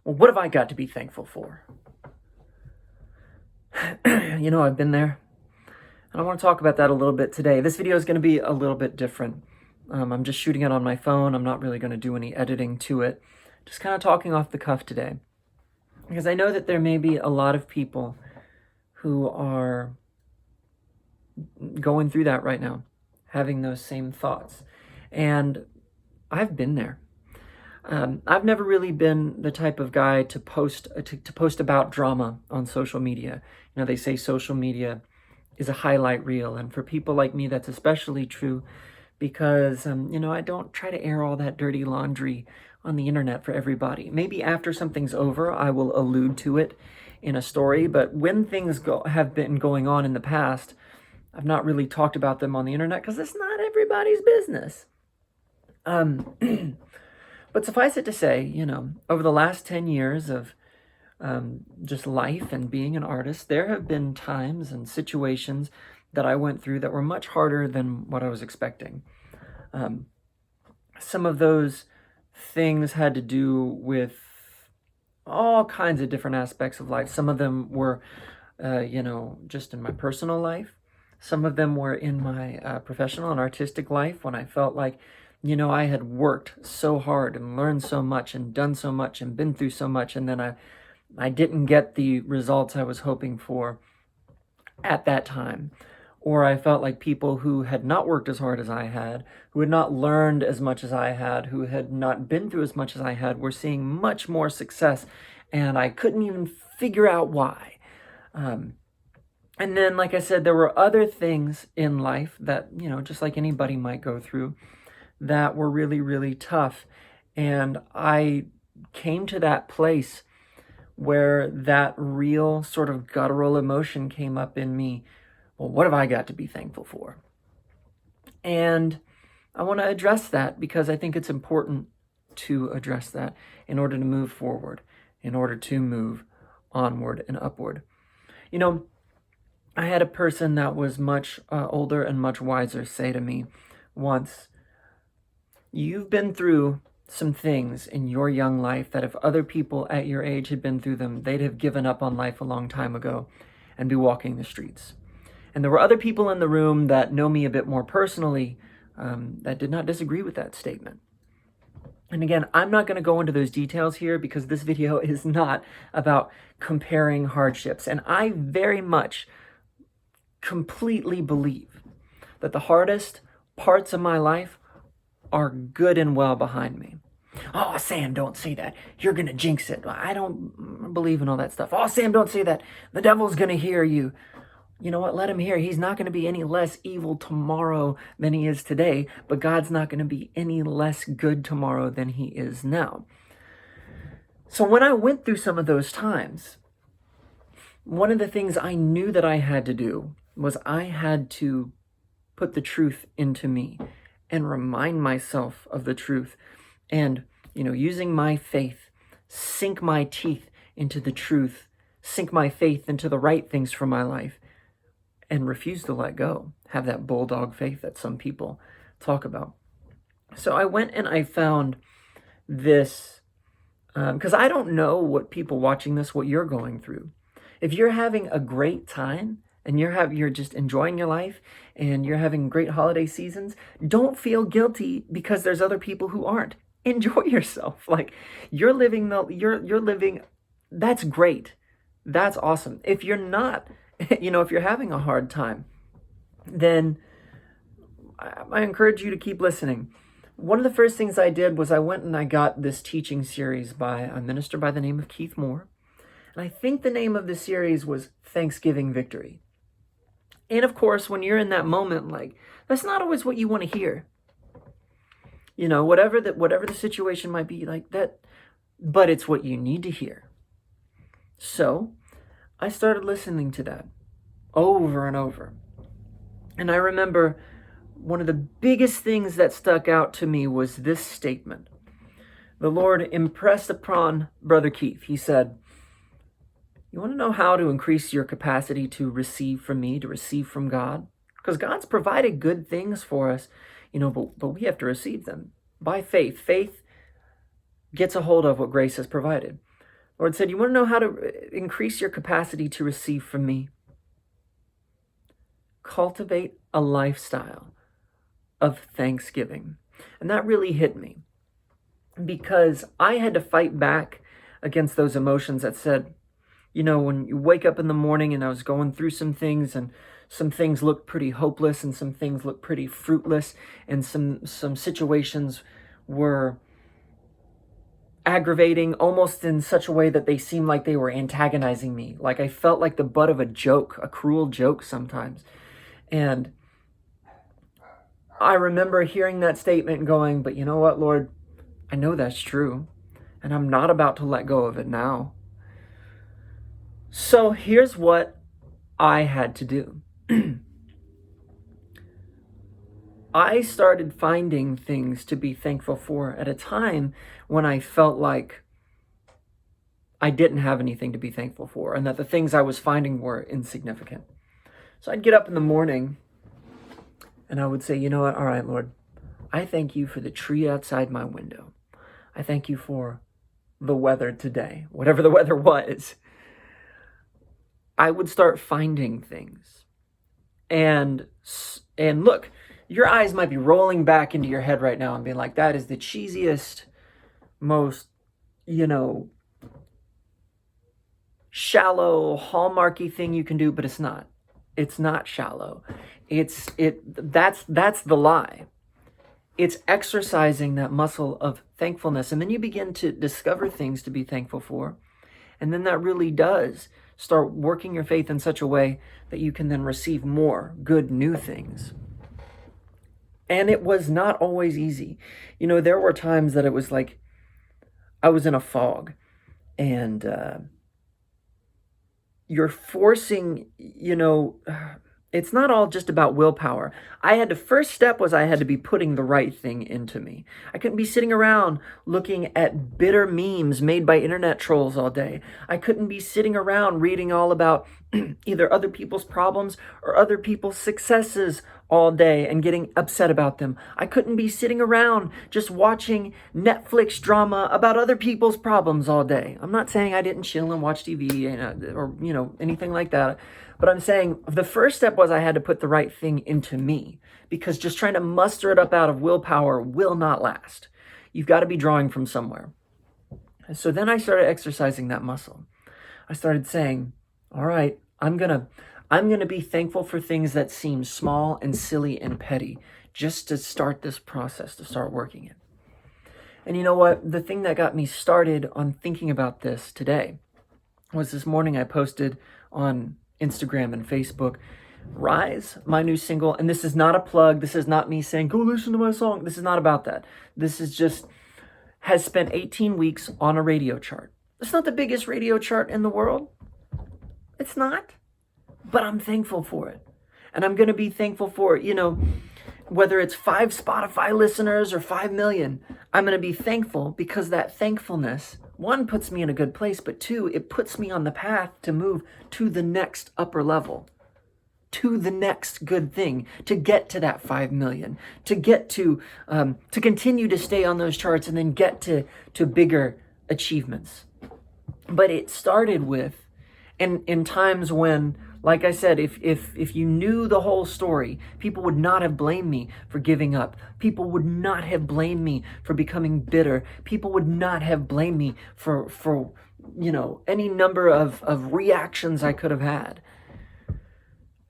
Well, what have I got to be thankful for? I've been there. And I want to talk about that a little bit today. This video is going to be a little bit different. I'm just shooting it on my phone. I'm not really going to do any editing to it. Just kind of talking off the cuff today. Because I know that there may be a lot of people who are going through that right now, having those same thoughts. And I've been there. I've never really been the type of guy to post about drama on social media. They say social media is a highlight reel, and for people like me, that's especially true because I don't try to air all that dirty laundry on the internet for everybody. Maybe after something's over, I will allude to it in a story, but when things have been going on in the past, I've not really talked about them on the internet because it's not everybody's business. But suffice it to say, over the last 10 years of just life and being an artist, there have been times and situations that I went through that were much harder than what I was expecting. Some of those things had to do with all kinds of different aspects of life. Some of them were, just in my personal life. Some of them were in my professional and artistic life when I felt like, I had worked so hard and learned so much and done so much and been through so much, and then I didn't get the results I was hoping for at that time. Or I felt like people who had not worked as hard as I had, who had not learned as much as I had, who had not been through as much as I had, were seeing much more success, and I couldn't even figure out why. And then, like I said, there were other things in life that, just like anybody might go through, that were really, really tough. And I came to that place where that real sort of guttural emotion came up in me. Well, what have I got to be thankful for? And I want to address that because I think it's important to address that in order to move forward, in order to move onward and upward. I had a person that was much older and much wiser say to me once, "You've been through some things in your young life that if other people at your age had been through them, they'd have given up on life a long time ago and be walking the streets." And there were other people in the room that know me a bit more personally that did not disagree with that statement. And again, I'm not going to go into those details here because this video is not about comparing hardships. And I very much completely believe that the hardest parts of my life are good and well behind me. "Oh, Sam, don't say that. You're going to jinx it." I don't believe in all that stuff. "Oh, Sam, don't say that. The devil's going to hear you." You know what? Let him hear. He's not going to be any less evil tomorrow than he is today, but God's not going to be any less good tomorrow than he is now. So when I went through some of those times, one of the things I knew that I had to do was I had to put the truth into me and remind myself of the truth. And, using my faith, sink my teeth into the truth, sink my faith into the right things for my life, and refuse to let go. Have that bulldog faith that some people talk about. So I went and I found this, because I don't know what people watching this, what you're going through. If you're having a great time, and you're just enjoying your life and you're having great holiday seasons, don't feel guilty because there's other people who aren't. Enjoy yourself. Like you're living, that's great. That's awesome. If you're not, if you're having a hard time, then I encourage you to keep listening. One of the first things I did was I went and I got this teaching series by a minister by the name of Keith Moore. And I think the name of the series was Thanksgiving Victory. And of course, when you're in that moment, that's not always what you want to hear. Whatever the situation might be like that, but it's what you need to hear. So I started listening to that over and over. And I remember one of the biggest things that stuck out to me was this statement. The Lord impressed upon Brother Keith. He said, "You want to know how to increase your capacity to receive from me, to receive from God? Because God's provided good things for us, but we have to receive them by faith. Faith gets a hold of what grace has provided. Lord said, you want to know how to increase your capacity to receive from me? Cultivate a lifestyle of thanksgiving. And that really hit me because I had to fight back against those emotions that said, when you wake up in the morning, and I was going through some things, and some things looked pretty hopeless and some things looked pretty fruitless, and some situations were aggravating almost in such a way that they seemed like they were antagonizing me. Like I felt like the butt of a joke, a cruel joke sometimes. And I remember hearing that statement and going, but you know what, Lord? I know that's true, and I'm not about to let go of it now. So here's what I had to do. I started finding things to be thankful for at a time when I felt like I didn't have anything to be thankful for, and that the things I was finding were insignificant. So I'd get up in the morning and I would say, you know what? All right, Lord, I thank you for the tree outside my window. I thank you for the weather today, whatever the weather was. I would start finding things. And look, your eyes might be rolling back into your head right now and being like, that is the cheesiest, most, shallow, hallmarky thing you can do, but it's not. It's not shallow. That's the lie. It's exercising that muscle of thankfulness. And then you begin to discover things to be thankful for. And then that really does start working your faith in such a way that you can then receive more good new things. And it was not always easy. There were times that it was like I was in a fog, and you're forcing, it's not all just about willpower. First step was I had to be putting the right thing into me. I couldn't be sitting around looking at bitter memes made by internet trolls all day. I couldn't be sitting around reading all about either other people's problems or other people's successes all day and getting upset about them. I couldn't be sitting around just watching Netflix drama about other people's problems all day. I'm not saying I didn't chill and watch TV or anything like that. But I'm saying the first step was I had to put the right thing into me, because just trying to muster it up out of willpower will not last. You've got to be drawing from somewhere. And so then I started exercising that muscle. I started saying, all right, I'm going to be thankful for things that seem small and silly and petty, just to start this process, to start working it. And you know what? The thing that got me started on thinking about this today was this morning I posted on Instagram and Facebook, Rise, my new single. And this is not a plug. This is not me saying, go listen to my song. This is not about that. This is just, has spent 18 weeks on a radio chart. It's not the biggest radio chart in the world. It's not. But I'm thankful for it. And I'm going to be thankful for it. Whether it's 5 Spotify listeners or 5 million, I'm going to be thankful, because that thankfulness, 1, puts me in a good place, but 2, it puts me on the path to move to the next upper level, to the next good thing, to get to that 5 million, to get to continue to stay on those charts and then get to bigger achievements. But it started with, and in times when, like I said, if you knew the whole story, people would not have blamed me for giving up. People would not have blamed me for becoming bitter. People would not have blamed me for any number of reactions I could have had.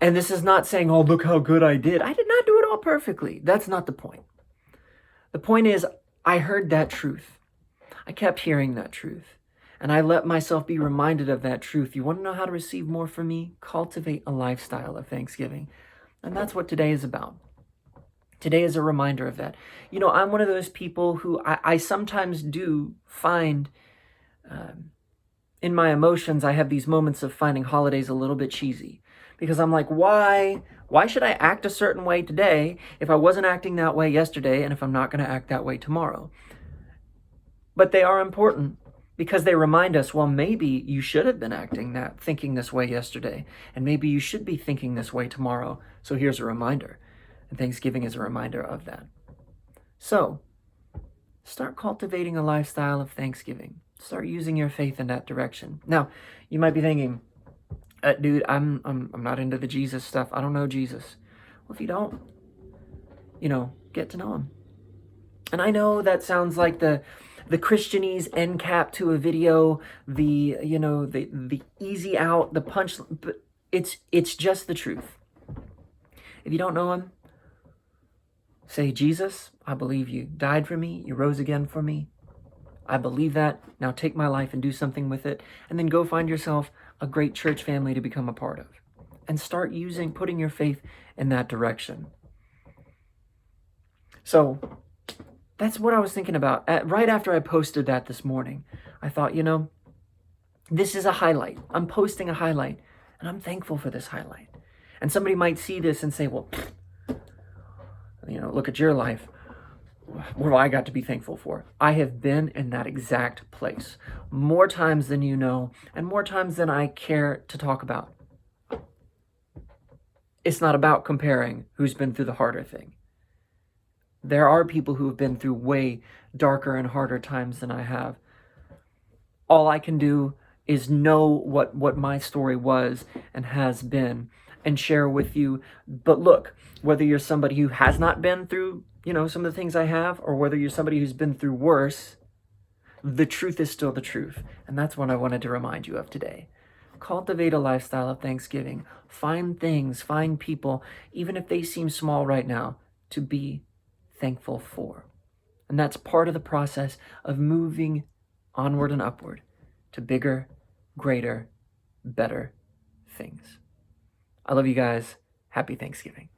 And this is not saying, oh, look how good I did. I did not do it all perfectly. That's not the point. The point is, I heard that truth. I kept hearing that truth. And I let myself be reminded of that truth. You want to know how to receive more from me? Cultivate a lifestyle of thanksgiving. And that's what today is about. Today is a reminder of that. I'm one of those people who I sometimes do find, in my emotions, I have these moments of finding holidays a little bit cheesy. Because I'm like, why should I act a certain way today if I wasn't acting that way yesterday, and if I'm not going to act that way tomorrow? But they are important, because they remind us, well, maybe you should have been thinking this way yesterday, and maybe you should be thinking this way tomorrow. So here's a reminder. And Thanksgiving is a reminder of that. So start cultivating a lifestyle of thanksgiving. Start using your faith in that direction. Now, you might be thinking, dude, I'm not into the Jesus stuff. I don't know Jesus. Well, if you don't, get to know him. And I know that sounds like the Christianese end cap to a video, the easy out, the punch, but it's just the truth. If you don't know him, say, Jesus, I believe you died for me, you rose again for me. I believe that. Now take my life and do something with it. And then go find yourself a great church family to become a part of. And start putting your faith in that direction. So that's what I was thinking about. Right after I posted that this morning, I thought, this is a highlight. I'm posting a highlight, and I'm thankful for this highlight. And somebody might see this and say, well, look at your life. What do I got to be thankful for? I have been in that exact place more times than you know, and more times than I care to talk about. It's not about comparing who's been through the harder thing. There are people who have been through way darker and harder times than I have. All I can do is know what my story was and has been and share with you. But look, whether you're somebody who has not been through, some of the things I have, or whether you're somebody who's been through worse, the truth is still the truth. And that's what I wanted to remind you of today. Cultivate a lifestyle of thanksgiving. Find things, find people, even if they seem small right now, to be thankful for. And that's part of the process of moving onward and upward to bigger, greater, better things. I love you guys. Happy Thanksgiving.